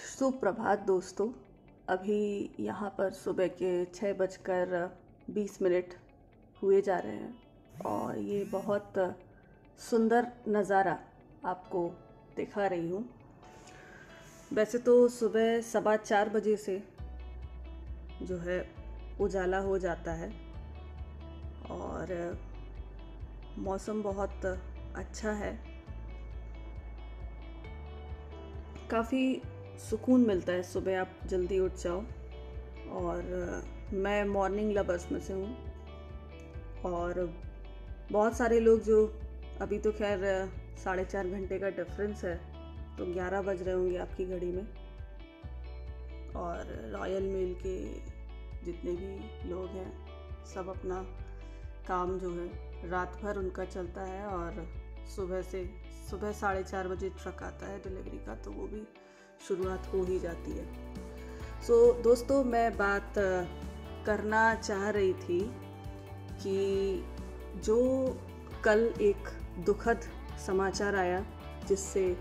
सुप्रभात दोस्तों। अभी यहाँ पर सुबह के 6:20 हुए जा रहे हैं और ये बहुत सुंदर नज़ारा आपको दिखा रही हूँ। वैसे तो सुबह 4:15 से जो है उजाला हो जाता है और मौसम बहुत अच्छा है। काफ़ी सुकून मिलता है सुबह आप जल्दी उठ जाओ और मैं मॉर्निंग लवर्स में से हूँ। और बहुत सारे लोग जो अभी तो खैर 4.5 घंटे का डिफरेंस है, तो 11 बज रहे होंगे आपकी घड़ी में। और रॉयल मेल के जितने भी लोग हैं सब अपना काम जो है रात भर उनका चलता है और सुबह 4:30 बजे ट्रक आता है डिलीवरी का, तो वो भी शुरुआत हो ही जाती है। दोस्तों, मैं बात करना चाह रही थी कि जो कल एक दुखद समाचार आया जिससे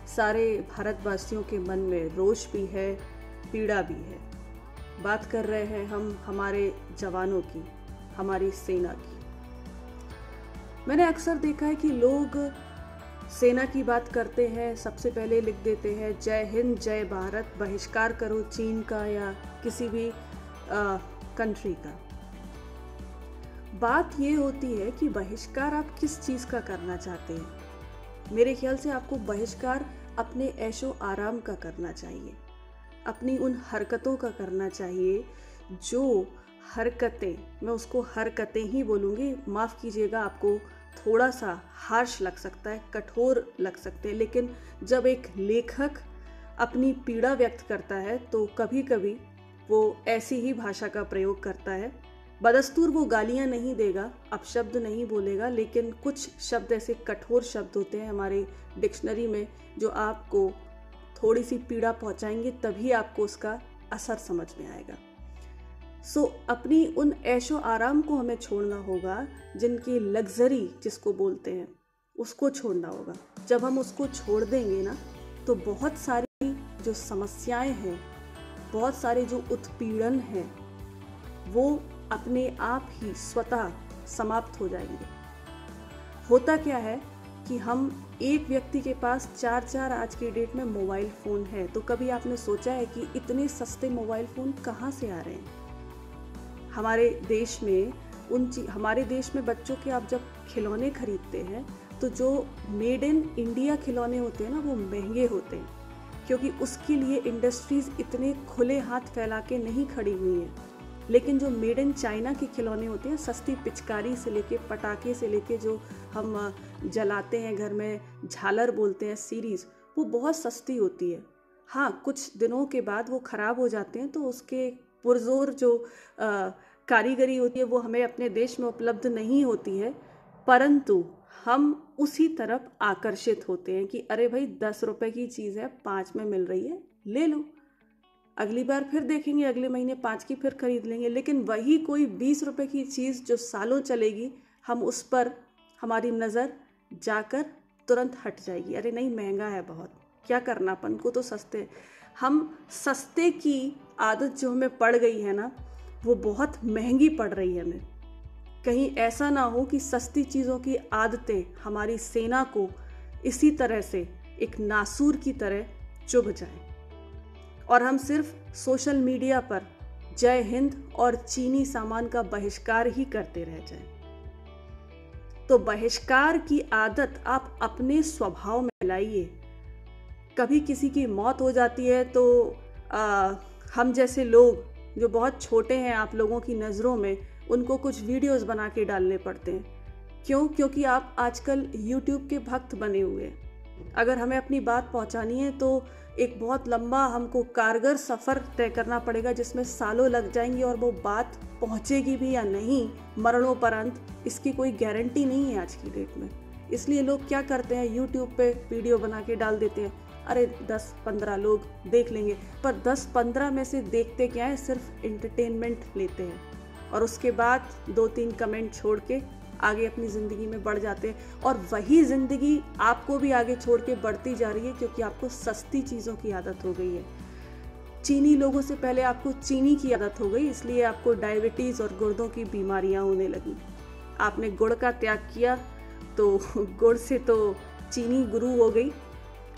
सारे भारतवासियों के मन में रोष भी है, पीड़ा भी है। बात कर रहे हैं हम हमारे जवानों की, हमारी सेना की। मैंने अक्सर देखा है कि लोग सेना की बात करते हैं, सबसे पहले लिख देते हैं जय हिंद, जय भारत, बहिष्कार करो चीन का या किसी भी कंट्री का। बात ये होती है कि बहिष्कार आप किस चीज़ का करना चाहते हैं। मेरे ख्याल से आपको बहिष्कार अपने ऐशो आराम का करना चाहिए, अपनी उन हरकतों का करना चाहिए जो हरकतें, मैं उसको हरकतें ही बोलूँगी, माफ़ कीजिएगा, आपको थोड़ा सा हार्श लग सकता है, कठोर लग सकते हैं, लेकिन जब एक लेखक अपनी पीड़ा व्यक्त करता है तो कभी कभी वो ऐसी ही भाषा का प्रयोग करता है। बदस्तूर वो गालियाँ नहीं देगा, अपशब्द नहीं बोलेगा, लेकिन कुछ शब्द ऐसे कठोर शब्द होते हैं हमारे डिक्शनरी में जो आपको थोड़ी सी पीड़ा पहुँचाएंगे, तभी आपको उसका असर समझ में आएगा। अपनी उन ऐशो आराम को हमें छोड़ना होगा, जिनकी लग्जरी जिसको बोलते हैं उसको छोड़ना होगा। जब हम उसको छोड़ देंगे ना, तो बहुत सारी जो समस्याएं हैं, बहुत सारे जो उत्पीड़न हैं, वो अपने आप ही स्वतः समाप्त हो जाएंगे। होता क्या है कि हम एक व्यक्ति के पास 4 आज की डेट में मोबाइल फ़ोन है, तो कभी आपने सोचा है कि इतने सस्ते मोबाइल फ़ोन कहाँ से आ रहे हैं। हमारे देश में बच्चों के आप जब खिलौने खरीदते हैं तो जो मेड इन इंडिया खिलौने होते हैं ना, वो महंगे होते हैं, क्योंकि उसके लिए इंडस्ट्रीज़ इतने खुले हाथ फैला के नहीं खड़ी हुई हैं। लेकिन जो मेड इन चाइना के खिलौने होते हैं, सस्ती पिचकारी से लेके पटाखे से लेके जो हम जलाते हैं घर में, झालर बोलते हैं, सीरीज़, वो बहुत सस्ती होती है। हाँ, कुछ दिनों के बाद वो ख़राब हो जाते हैं, तो उसके पुरजोर जो कारीगरी होती है वो हमें अपने देश में उपलब्ध नहीं होती है, परंतु हम उसी तरफ आकर्षित होते हैं कि अरे भाई 10 रुपए की चीज़ है, 5 में मिल रही है, ले लो। अगली बार फिर देखेंगे, अगले महीने 5 की फिर खरीद लेंगे। लेकिन वही कोई 20 रुपए की चीज़ जो सालों चलेगी, हम उस पर हमारी नज़र जाकर तुरंत हट जाएगी। अरे नहीं, महंगा है बहुत, क्या करना, अपन को तो सस्ते। हम सस्ते की आदत जो हमें पड़ गई है ना, वो बहुत महंगी पड़ रही है हमें। कहीं ऐसा ना हो कि सस्ती चीज़ों की आदतें हमारी सेना को इसी तरह से एक नासूर की तरह चुभ जाएं और हम सिर्फ सोशल मीडिया पर जय हिंद और चीनी सामान का बहिष्कार ही करते रह जाएं। तो बहिष्कार की आदत आप अपने स्वभाव में लाइए। कभी किसी की मौत हो जाती है तो हम जैसे लोग जो बहुत छोटे हैं आप लोगों की नज़रों में, उनको कुछ वीडियोस बना के डालने पड़ते हैं। क्यों? क्योंकि आप आजकल YouTube के भक्त बने हुए हैं। अगर हमें अपनी बात पहुंचानी है तो एक बहुत लंबा हमको कारगर सफ़र तय करना पड़ेगा, जिसमें सालों लग जाएंगे, और वो बात पहुंचेगी भी या नहीं मरणोपरंत, इसकी कोई गारंटी नहीं है आज की डेट में। इसलिए लोग क्या करते हैं, YouTube पे वीडियो बना के डाल देते हैं, अरे 10-15 लोग देख लेंगे, पर 10-15 में से देखते क्या है, सिर्फ एंटरटेनमेंट लेते हैं और उसके बाद 2-3 कमेंट छोड़ के आगे अपनी ज़िंदगी में बढ़ जाते हैं, और वही ज़िंदगी आपको भी आगे छोड़ के बढ़ती जा रही है, क्योंकि आपको सस्ती चीज़ों की आदत हो गई है। चीनी लोगों से पहले आपको चीनी की आदत हो गई, इसलिए आपको डायबिटीज़ और गुर्दों की बीमारियां होने लगी। आपने गुड़ का त्याग किया तो गुड़ से तो चीनी गुरु हो गई,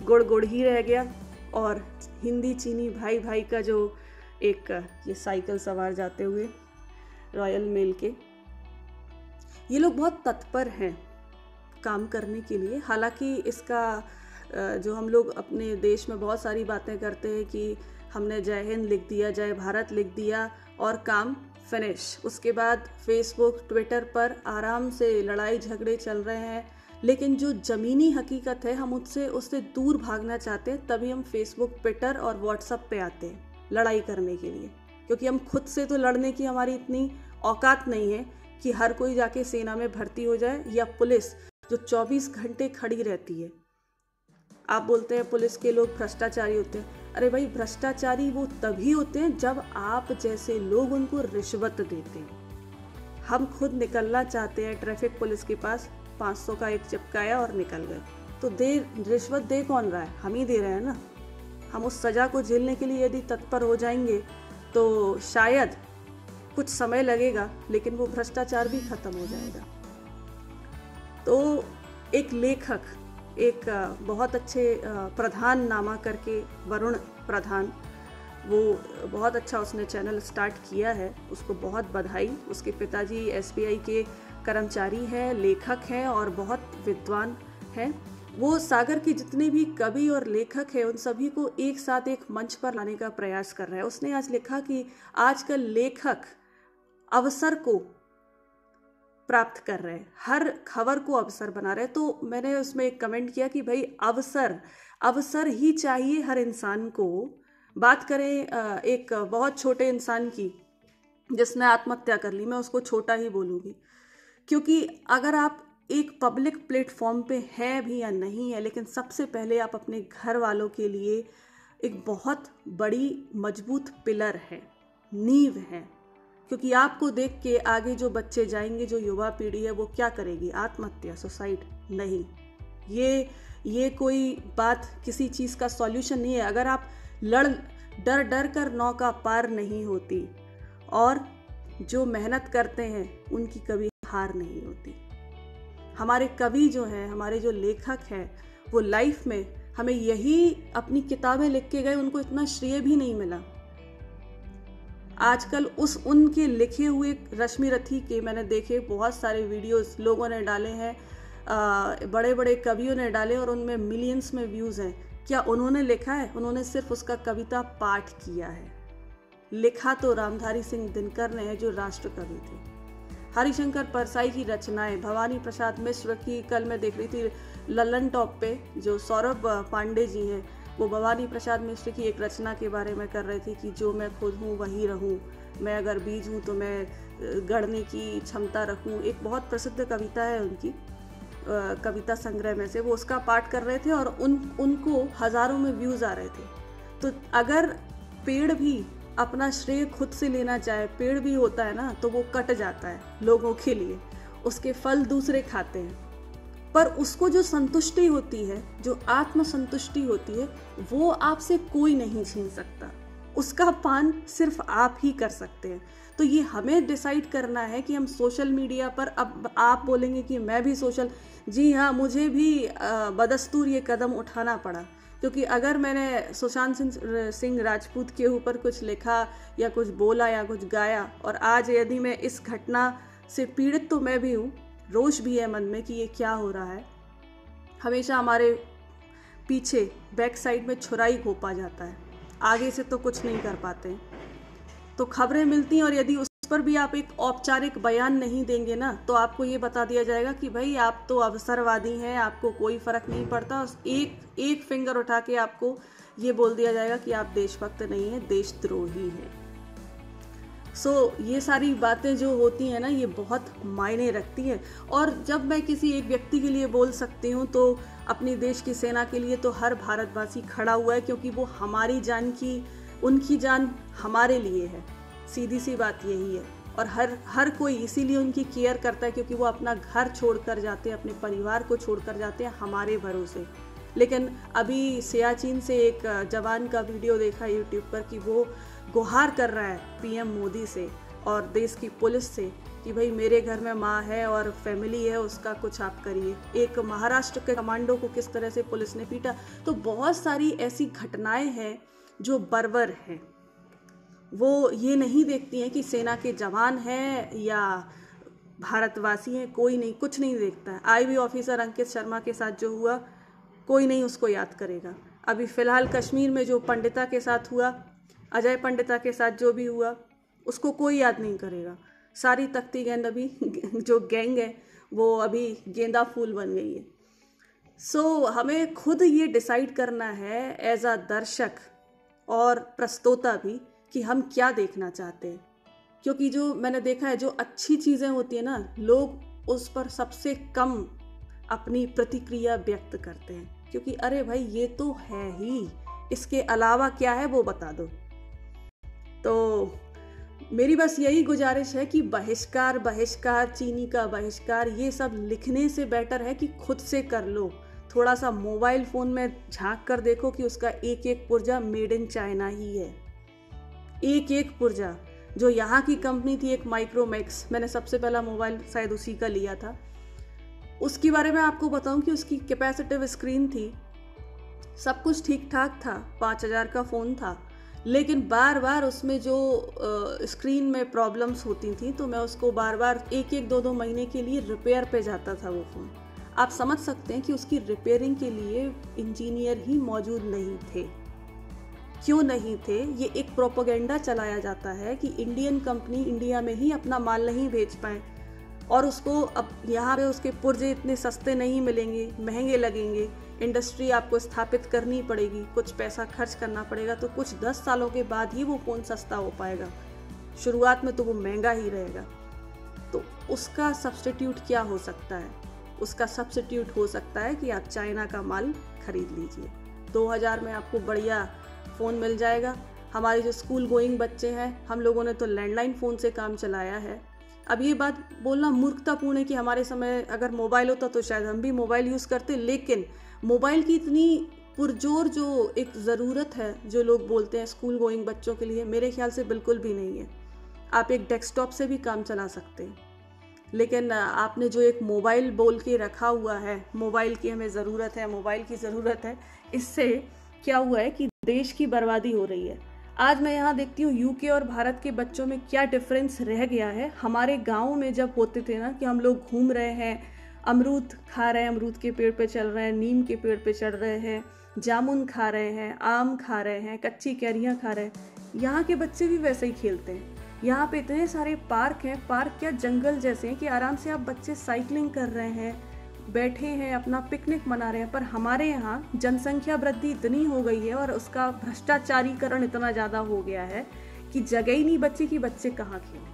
गुड़ गुड़ ही रह गया, और हिंदी चीनी भाई भाई का जो एक ये साइकिल सवार जाते हुए रॉयल मेल के, ये लोग बहुत तत्पर हैं काम करने के लिए। हालांकि इसका जो हम लोग अपने देश में बहुत सारी बातें करते हैं कि हमने जय हिंद लिख दिया, जय भारत लिख दिया और काम फिनिश। उसके बाद फेसबुक ट्विटर पर आराम से लड़ाई झगड़े चल रहे हैं, लेकिन जो ज़मीनी हकीकत है हम उससे दूर भागना चाहते हैं, तभी हम फेसबुक ट्विटर और व्हाट्सएप पे आते हैं लड़ाई करने के लिए, क्योंकि हम खुद से तो लड़ने की हमारी इतनी औकात नहीं है कि हर कोई जाके सेना में भर्ती हो जाए, या पुलिस जो 24 घंटे खड़ी रहती है। आप बोलते हैं पुलिस के लोग भ्रष्टाचारी होते हैं, अरे भाई भ्रष्टाचारी वो तभी होते हैं जब आप जैसे लोग उनको रिश्वत देते हैं। हम खुद निकलना चाहते हैं ट्रैफिक पुलिस के पास, 500 का एक चिपकाया और निकल गए, तो रिश्वत दे कौन रहा है? हम ही दे रहे हैं ना। हम उस सज़ा को झेलने के लिए यदि तत्पर हो जाएंगे तो शायद कुछ समय लगेगा, लेकिन वो भ्रष्टाचार भी खत्म हो जाएगा। तो एक लेखक, एक बहुत अच्छे प्रधान नामा करके, वरुण प्रधान, वो बहुत अच्छा उसने चैनल स्टार्ट किया है, उसको बहुत बधाई। उसके पिताजी SBI के कर्मचारी हैं, लेखक हैं और बहुत विद्वान हैं। वो सागर के जितने भी कवि और लेखक हैं उन सभी को एक साथ एक मंच पर लाने का प्रयास कर रहा है। उसने आज लिखा कि आजकल लेखक अवसर को प्राप्त कर रहे हैं, हर खबर को अवसर बना रहे हैं। तो मैंने उसमें एक कमेंट किया कि भाई अवसर ही चाहिए हर इंसान को। बात करें एक बहुत छोटे इंसान की जिसने आत्महत्या कर ली, मैं उसको छोटा ही बोलूँगी, क्योंकि अगर आप एक पब्लिक प्लेटफॉर्म पे है भी या नहीं है, लेकिन सबसे पहले आप अपने घर वालों के लिए एक बहुत बड़ी मजबूत पिलर है, नींव है, क्योंकि आपको देख के आगे जो बच्चे जाएंगे, जो युवा पीढ़ी है वो क्या करेगी? आत्महत्या, सुसाइड? नहीं, ये कोई बात किसी चीज़ का सॉल्यूशन नहीं है। अगर आप डर कर नौका पार नहीं होती, और जो मेहनत करते हैं उनकी कभी हार नहीं होती। हमारे कवि जो हैं, हमारे जो लेखक हैं, वो लाइफ में हमें यही अपनी किताबें लिख के गए, उनको इतना श्रेय भी नहीं मिला। आजकल उनके लिखे हुए रश्मि रथी के मैंने देखे बहुत सारे वीडियोस लोगों ने डाले हैं, बड़े बड़े कवियों ने डाले, और उनमें मिलियंस में व्यूज़ हैं। क्या उन्होंने लिखा है? उन्होंने सिर्फ उसका कविता पाठ किया है। लिखा तो रामधारी सिंह दिनकर ने है, जो राष्ट्र कवि थे। हरिशंकर परसाई की रचनाएं, भवानी प्रसाद मिश्र की, कल मैं देख रही थी लल्लन टॉप पे जो सौरभ पांडे जी हैं, वो भवानी प्रसाद मिश्र की एक रचना के बारे में कर रहे थे कि जो मैं खुद हूँ वही रहूँ, मैं अगर बीज हूँ तो मैं गढ़ने की क्षमता रखूँ। एक बहुत प्रसिद्ध कविता है उनकी, कविता संग्रह में से, वो उसका पाठ कर रहे थे और उनको हज़ारों में व्यूज़ आ रहे थे। तो अगर पेड़ भी अपना श्रेय खुद से लेना चाहे, पेड़ भी होता है ना, तो वो कट जाता है लोगों के लिए, उसके फल दूसरे खाते हैं, पर उसको जो संतुष्टि होती है, जो आत्म संतुष्टि होती है, वो आपसे कोई नहीं छीन सकता। उसका पान सिर्फ आप ही कर सकते हैं। तो ये हमें डिसाइड करना है कि हम सोशल मीडिया पर, अब आप बोलेंगे कि मैं भी सोशल, जी हाँ, मुझे भी बदस्तूर ये कदम उठाना पड़ा, क्योंकि अगर मैंने सुशांत सिंह राजपूत के ऊपर कुछ लिखा या कुछ बोला या कुछ गाया, और आज यदि मैं इस घटना से पीड़ित तो मैं भी हूँ, रोष भी है मन में कि ये क्या हो रहा है। हमेशा हमारे पीछे बैक साइड में छुराई घोंपा जाता है, आगे से तो कुछ नहीं कर पाते। तो खबरें मिलती हैं, और यदि उस पर भी आप एक औपचारिक बयान नहीं देंगे ना, तो आपको ये बता दिया जाएगा कि भाई आप तो अवसरवादी हैं, आपको कोई फ़र्क नहीं पड़ता। एक फिंगर उठा के आपको ये बोल दिया जाएगा कि आप देशभक्त नहीं हैं, देशद्रोही हैं। ये सारी बातें जो होती हैं ना, ये बहुत मायने रखती हैं। और जब मैं किसी एक व्यक्ति के लिए बोल सकती हूँ, तो अपनी देश की सेना के लिए तो हर भारतवासी खड़ा हुआ है, क्योंकि वो हमारी जान की, उनकी जान हमारे लिए है। सीधी सी बात यही है। और हर कोई इसीलिए उनकी केयर करता है क्योंकि वो अपना घर छोड़कर जाते हैं, अपने परिवार को छोड़कर जाते हैं हमारे भरोसे। लेकिन अभी सियाचिन से एक जवान का वीडियो देखा यूट्यूब पर कि वो गुहार कर रहा है पीएम मोदी से और देश की पुलिस से कि भाई मेरे घर में माँ है और फैमिली है, उसका कुछ आप करिए। एक महाराष्ट्र के कमांडो को किस तरह से पुलिस ने पीटा। तो बहुत सारी ऐसी घटनाएं हैं जो बर्बर हैं। वो ये नहीं देखती हैं कि सेना के जवान हैं या भारतवासी हैं, कोई नहीं, कुछ नहीं देखता है। आईबी ऑफिसर अंकित शर्मा के साथ जो हुआ कोई नहीं उसको याद करेगा। अभी फ़िलहाल कश्मीर में जो पंडिता के साथ हुआ, अजय पंडिता के साथ जो भी हुआ, उसको कोई याद नहीं करेगा। सारी तख्ती गेंद अभी जो गैंग है वो अभी गेंदा फूल बन गई है। सो हमें खुद ये डिसाइड करना है एज अ दर्शक और प्रस्तोता भी कि हम क्या देखना चाहते हैं। क्योंकि जो मैंने देखा है, जो अच्छी चीज़ें होती हैं ना, लोग उस पर सबसे कम अपनी प्रतिक्रिया व्यक्त करते हैं क्योंकि अरे भाई ये तो है ही, इसके अलावा क्या है वो बता दो। तो मेरी बस यही गुजारिश है कि बहिष्कार बहिष्कार, चीनी का बहिष्कार, ये सब लिखने से बेटर है कि खुद से कर लो। थोड़ा सा मोबाइल फ़ोन में झांक कर देखो कि उसका एक एक पुर्जा मेड इन चाइना ही है। एक एक पुर्जा। जो यहाँ की कंपनी थी एक माइक्रोमैक्स, मैंने सबसे पहला मोबाइल शायद उसी का लिया था। उसके बारे में आपको बताऊं कि उसकी कैपेसिटिव स्क्रीन थी, सब कुछ ठीक ठाक था, 5000 का फ़ोन था, लेकिन बार बार उसमें जो स्क्रीन में प्रॉब्लम्स होती थी तो मैं उसको बार बार एक एक दो दो महीने के लिए रिपेयर पे जाता था वो फ़ोन। आप समझ सकते हैं कि उसकी रिपेयरिंग के लिए इंजीनियर ही मौजूद नहीं थे। क्यों नहीं थे? ये एक प्रोपेगेंडा चलाया जाता है कि इंडियन कंपनी इंडिया में ही अपना माल नहीं बेच पाए और उसको अब यहाँ पे उसके पुर्जे इतने सस्ते नहीं मिलेंगे, महंगे लगेंगे, इंडस्ट्री आपको स्थापित करनी पड़ेगी, कुछ पैसा खर्च करना पड़ेगा, तो कुछ 10 सालों के बाद ही वो फ़ोन सस्ता हो पाएगा। शुरुआत में तो वो महंगा ही रहेगा। तो उसका सब्स्टिट्यूट क्या हो सकता है? उसका सब्स्टिट्यूट हो सकता है कि आप चाइना का माल खरीद लीजिए। 2000 में आपको बढ़िया फ़ोन मिल जाएगा। हमारे जो स्कूल गोइंग बच्चे हैं, हम लोगों ने तो लैंडलाइन फ़ोन से काम चलाया है। अब ये बात बोलना मूर्खतापूर्ण है कि हमारे समय अगर मोबाइल होता तो शायद हम भी मोबाइल यूज़ करते, लेकिन मोबाइल की इतनी पुरजोर जो एक ज़रूरत है जो लोग बोलते हैं स्कूल गोइंग बच्चों के लिए, मेरे ख्याल से बिल्कुल भी नहीं है। आप एक डेस्कटॉप से भी काम चला सकते हैं, लेकिन आपने जो एक मोबाइल बोल के रखा हुआ है, मोबाइल की हमें ज़रूरत है, मोबाइल की ज़रूरत है, इससे क्या हुआ है कि देश की बर्बादी हो रही है। आज मैं यहाँ देखती हूँ यूके और भारत के बच्चों में क्या डिफरेंस रह गया है। हमारे गाँव में जब होते थे ना कि हम लोग घूम रहे हैं, अमरूद खा रहे हैं, अमरूद के पेड़ पे चल रहे हैं, नीम के पेड़ पे चढ़ रहे हैं, जामुन खा रहे हैं, आम खा रहे हैं, कच्ची कैरियाँ खा रहे हैं। यहाँ के बच्चे भी वैसे ही खेलते हैं। यहाँ पे इतने सारे पार्क हैं, पार्क क्या जंगल जैसे हैं कि आराम से आप बच्चे साइकिलिंग कर रहे हैं, बैठे हैं, अपना पिकनिक मना रहे हैं। पर हमारे यहाँ जनसंख्या वृद्धि इतनी हो गई है और उसका भ्रष्टाचारीकरण इतना ज़्यादा हो गया है कि जगह ही नहीं बच्चे कि बच्चे कहाँ खेलें।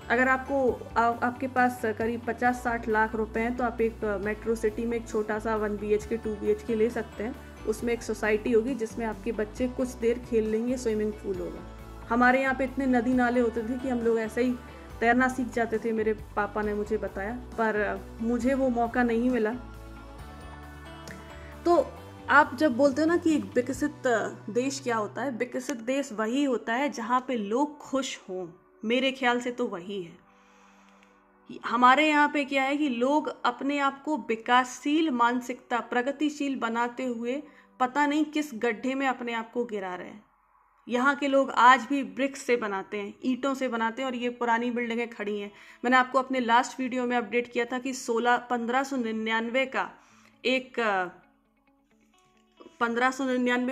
अगर आपके पास करीब 50-60 लाख रुपए हैं तो आप एक मेट्रो सिटी में एक छोटा सा 1 BHK 2 BHK ले सकते हैं। उसमें एक सोसाइटी होगी जिसमें आपके बच्चे कुछ देर खेल लेंगे, स्विमिंग पूल होगा। हमारे यहाँ पे इतने नदी नाले होते थे कि हम लोग ऐसे ही तैरना सीख जाते थे, मेरे पापा ने मुझे बताया, पर मुझे वो मौका नहीं मिला। तो आप जब बोलते हो ना कि एक विकसित देश क्या होता है, विकसित देश वही होता है जहाँ पे लोग खुश हों। मेरे ख्याल से तो वही है। हमारे यहाँ पे क्या है कि लोग अपने आप को विकासशील मानसिकता, प्रगतिशील बनाते हुए पता नहीं किस गड्ढे में अपने आप को गिरा रहे हैं। यहाँ के लोग आज भी ब्रिक्स से बनाते हैं, ईंटों से बनाते हैं, और ये पुरानी बिल्डिंगें खड़ी हैं। मैंने आपको अपने लास्ट वीडियो में अपडेट किया था कि 1599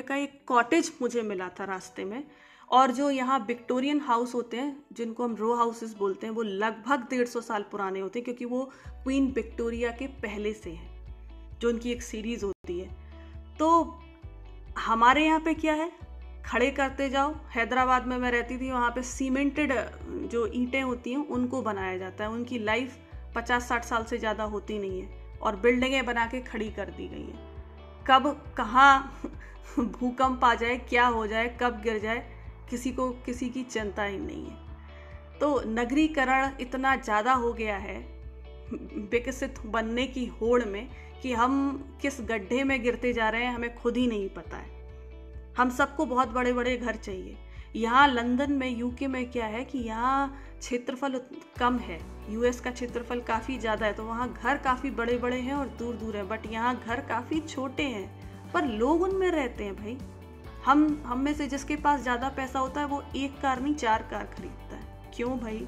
का एक कॉटेज मुझे मिला था रास्ते में। और जो यहाँ विक्टोरियन हाउस होते हैं, जिनको हम रो हाउसेस बोलते हैं, वो लगभग 150 साल पुराने होते हैं, क्योंकि वो क्वीन विक्टोरिया के पहले से हैं, जो उनकी एक सीरीज होती है। तो हमारे यहाँ पे क्या है, खड़े करते जाओ। हैदराबाद में मैं रहती थी, वहाँ पे सीमेंटेड जो ईंटें होती हैं उनको बनाया जाता है। उनकी लाइफ 50-60 साल से ज़्यादा होती नहीं है, और बिल्डिंगें बना के खड़ी कर दी गई हैं। कब कहाँ भूकंप आ जाए, क्या हो जाए, कब गिर जाए, किसी की चिंता ही नहीं है। तो नगरीकरण इतना ज़्यादा हो गया है विकसित बनने की होड़ में कि हम किस गड्ढे में गिरते जा रहे हैं हमें खुद ही नहीं पता है। हम सबको बहुत बड़े बड़े घर चाहिए। यहाँ लंदन में, यूके में क्या है कि यहाँ क्षेत्रफल कम है, यूएस का क्षेत्रफल काफ़ी ज़्यादा है, तो वहाँ घर काफ़ी बड़े बड़े हैं और दूर दूर हैं। बट यहाँ घर काफ़ी छोटे हैं पर लोग उनमें रहते हैं। भाई हम में से जिसके पास ज़्यादा पैसा होता है वो एक कार नहीं 4 कार खरीदता है। क्यों भाई?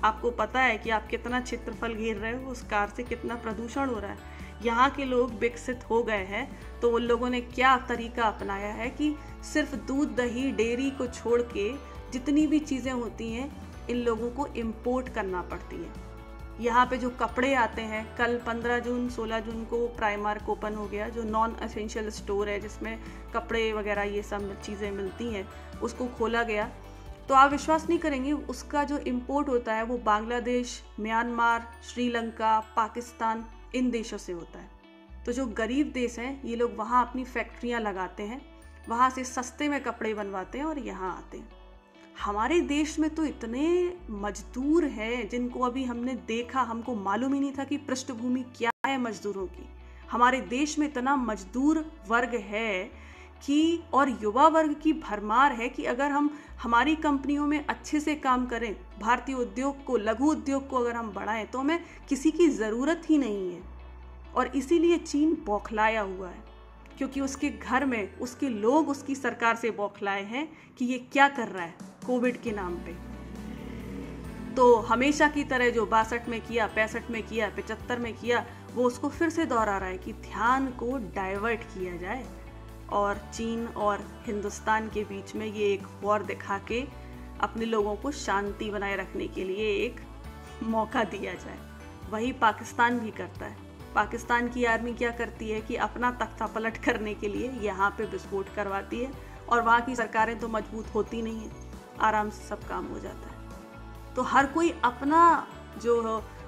आपको पता है कि आप कितना क्षेत्रफल घेर रहे हो, उस कार से कितना प्रदूषण हो रहा है। यहाँ के लोग विकसित हो गए हैं तो उन लोगों ने क्या तरीका अपनाया है कि सिर्फ दूध, दही, डेयरी को छोड़ के जितनी भी चीज़ें होती हैं इन लोगों को इम्पोर्ट करना पड़ती है। यहाँ पे जो कपड़े आते हैं, कल 15 जून 16 जून को प्राइमार्क ओपन हो गया, जो नॉन एसेंशियल स्टोर है जिसमें कपड़े वगैरह ये सब चीज़ें मिलती हैं, उसको खोला गया। तो आप विश्वास नहीं करेंगे, उसका जो इम्पोर्ट होता है वो बांग्लादेश, म्यांमार, श्रीलंका, पाकिस्तान, इन देशों से होता है। तो जो गरीब देश हैं ये लोग वहाँ अपनी फैक्ट्रियाँ लगाते हैं, वहाँ से सस्ते में कपड़े बनवाते हैं और यहाँ आते हैं। हमारे देश में तो इतने मजदूर हैं जिनको अभी हमने देखा, हमको मालूम ही नहीं था कि पृष्ठभूमि क्या है मजदूरों की। हमारे देश में इतना मजदूर वर्ग है कि और युवा वर्ग की भरमार है कि अगर हम हमारी कंपनियों में अच्छे से काम करें, भारतीय उद्योग को, लघु उद्योग को अगर हम बढ़ाएं तो हमें किसी की ज़रूरत ही नहीं है। और इसीलिए चीन बौखलाया हुआ है क्योंकि उसके घर में उसके लोग उसकी सरकार से बौखलाए हैं कि ये क्या कर रहा है कोविड के नाम पे। तो हमेशा की तरह जो 62 में किया, 65 में किया, 75 में किया, वो उसको फिर से दोहरा रहा है कि ध्यान को डाइवर्ट किया जाए और चीन और हिंदुस्तान के बीच में ये एक वॉर दिखा के अपने लोगों को शांति बनाए रखने के लिए एक मौका दिया जाए। वही पाकिस्तान भी करता है। पाकिस्तान की आर्मी क्या करती है कि अपना तख्ता पलट करने के लिए यहाँ पे विस्फोट करवाती है और वहाँ की सरकारें तो मजबूत होती नहीं है, आराम से सब काम हो जाता है। तो हर कोई अपना जो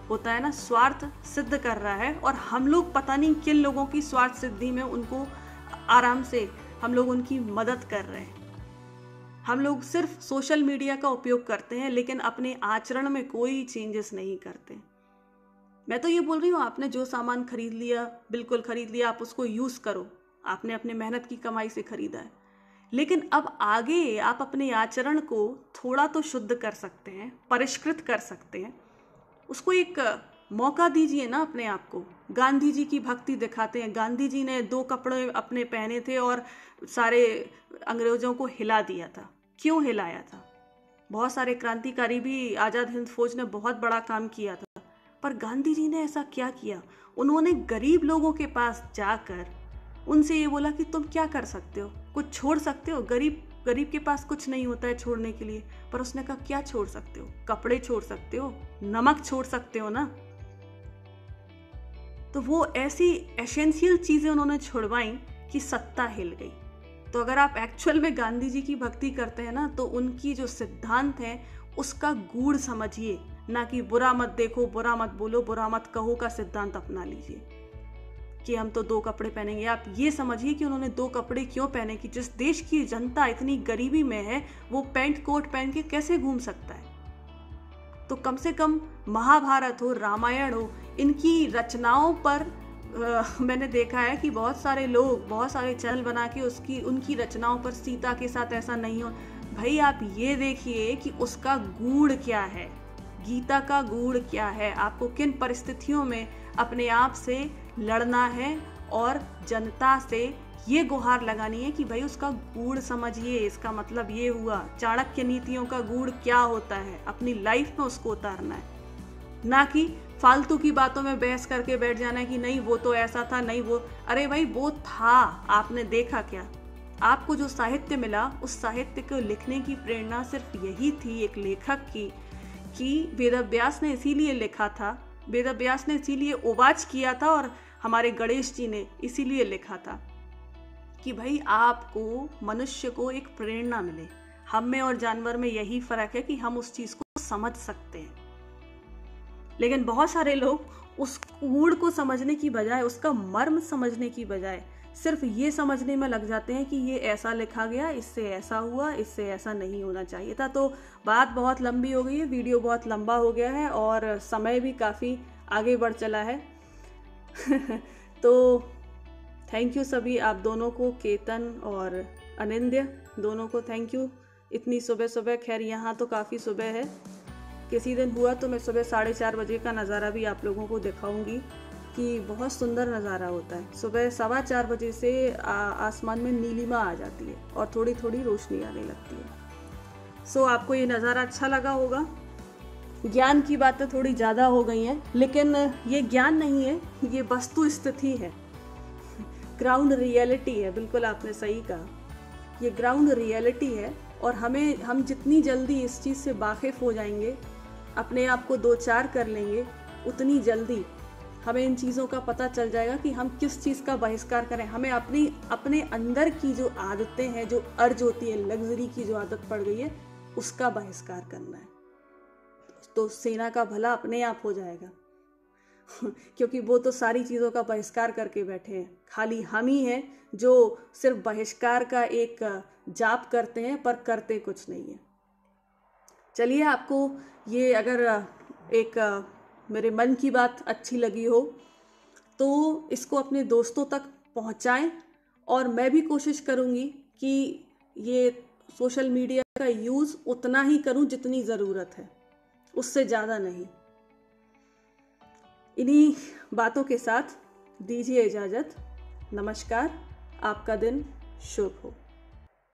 होता है ना स्वार्थ सिद्ध कर रहा है और हम लोग पता नहीं किन लोगों की स्वार्थ सिद्धि में उनको आराम से हम लोग उनकी मदद कर रहे हैं। हम लोग सिर्फ सोशल मीडिया का उपयोग करते हैं लेकिन अपने आचरण में कोई चेंजेस नहीं करते। मैं तो ये बोल रही हूँ, आपने जो सामान खरीद लिया, बिल्कुल खरीद लिया, आप उसको यूज़ करो, आपने अपने मेहनत की कमाई से खरीदा है। लेकिन अब आगे आप अपने आचरण को थोड़ा तो शुद्ध कर सकते हैं, परिष्कृत कर सकते हैं, उसको एक मौका दीजिए ना अपने आप को। गांधी जी की भक्ति दिखाते हैं। गांधी जी ने 2 कपड़े अपने पहने थे और सारे अंग्रेजों को हिला दिया था। क्यों हिलाया था? बहुत सारे क्रांतिकारी भी, आज़ाद हिंद फौज ने बहुत बड़ा काम किया था, पर गांधी जी ने ऐसा क्या किया? उन्होंने गरीब लोगों के पास जाकर उनसे ये बोला कि तुम क्या कर सकते हो, कुछ छोड़ सकते हो? गरीब के पास कुछ नहीं होता है छोड़ने के लिए, पर उसने कहा क्या छोड़ सकते हो? कपड़े छोड़ सकते हो, नमक छोड़ सकते हो ना। तो वो ऐसी एसेंशियल चीजें उन्होंने छुड़वाई कि सत्ता हिल गई। तो अगर आप एक्चुअल में गांधी जी की भक्ति करते हैं ना, तो उनकी जो सिद्धांत है उसका गूढ़ समझिए, ना कि बुरा मत देखो, बुरा मत बोलो, बुरा मत कहो का सिद्धांत अपना लीजिए कि हम तो 2 कपड़े पहनेंगे। आप ये समझिए कि उन्होंने 2 कपड़े क्यों पहने कि जिस देश की जनता इतनी गरीबी में है वो पैंट कोट पहन के कैसे घूम सकता है। तो कम से कम महाभारत हो, रामायण हो, इनकी रचनाओं पर मैंने देखा है कि बहुत सारे लोग बहुत सारे चैनल बना के उनकी रचनाओं पर सीता के साथ ऐसा नहीं हो। भाई आप ये देखिए कि उसका गूढ़ क्या है, गीता का गूढ़ क्या है, आपको किन परिस्थितियों में अपने आप से लड़ना है और जनता से ये गुहार लगानी है कि भाई उसका गूढ़ समझिए। इसका मतलब ये हुआ चाणक्य नीतियों का गूढ़ क्या होता है, अपनी लाइफ में उसको उतारना है, ना कि फालतू की बातों में बहस करके बैठ जाना है कि नहीं वो तो ऐसा था, नहीं वो, अरे भाई वो था, आपने देखा क्या? आपको जो साहित्य मिला उस साहित्य को लिखने की प्रेरणा सिर्फ यही थी एक लेखक की कि वेदव्यास ने इसीलिए लिखा था, वेदव्यास ने इसीलिए ओवाच किया था और हमारे गणेश जी ने इसीलिए लिखा था कि भाई आपको, मनुष्य को एक प्रेरणा मिले। हम में और जानवर में यही फर्क है कि हम उस चीज को समझ सकते हैं। लेकिन बहुत सारे लोग उस गुण को समझने की बजाय, उसका मर्म समझने की बजाय सिर्फ ये समझने में लग जाते हैं कि ये ऐसा लिखा गया, इससे ऐसा हुआ, इससे ऐसा नहीं होना चाहिए था। तो बात बहुत लंबी हो गई है, वीडियो बहुत लंबा हो गया है और समय भी काफ़ी आगे बढ़ चला है। तो थैंक यू सभी आप दोनों को, केतन और अनिंद्य दोनों को थैंक यू। इतनी सुबह सुबह, खैर यहाँ तो काफ़ी सुबह है, किसी दिन हुआ तो मैं सुबह 4:30 बजे का नज़ारा भी आप लोगों को दिखाऊंगी कि बहुत सुंदर नज़ारा होता है। सुबह 4:15 बजे से आसमान में नीलिमा आ जाती है और थोड़ी थोड़ी रोशनी आने लगती है। सो आपको ये नज़ारा अच्छा लगा होगा। ज्ञान की बातें थोड़ी ज़्यादा हो गई हैं, लेकिन ये ज्ञान नहीं है, ये वस्तु स्थिति है, ग्राउंड रियलिटी है। बिल्कुल आपने सही कहा, ये ग्राउंड रियलिटी है और हम जितनी जल्दी इस चीज़ से वाकिफ़ हो जाएंगे, अपने आप को 2-4 कर लेंगे, उतनी जल्दी हमें इन चीज़ों का पता चल जाएगा कि हम किस चीज़ का बहिष्कार करें। हमें अपने अंदर की जो आदतें हैं, जो अर्ज होती है, लग्जरी की जो आदत पड़ गई है, उसका बहिष्कार करना है। तो सेना का भला अपने आप हो जाएगा। क्योंकि वो तो सारी चीज़ों का बहिष्कार करके बैठे हैं, खाली हम ही हैं जो सिर्फ बहिष्कार का एक जाप करते हैं पर करते कुछ नहीं है। चलिए, आपको ये अगर एक मेरे मन की बात अच्छी लगी हो तो इसको अपने दोस्तों तक पहुंचाएं और मैं भी कोशिश करूंगी कि ये सोशल मीडिया का यूज़ उतना ही करूं जितनी ज़रूरत है, उससे ज़्यादा नहीं। इन्हीं बातों के साथ दीजिए इजाज़त। नमस्कार, आपका दिन शुभ हो।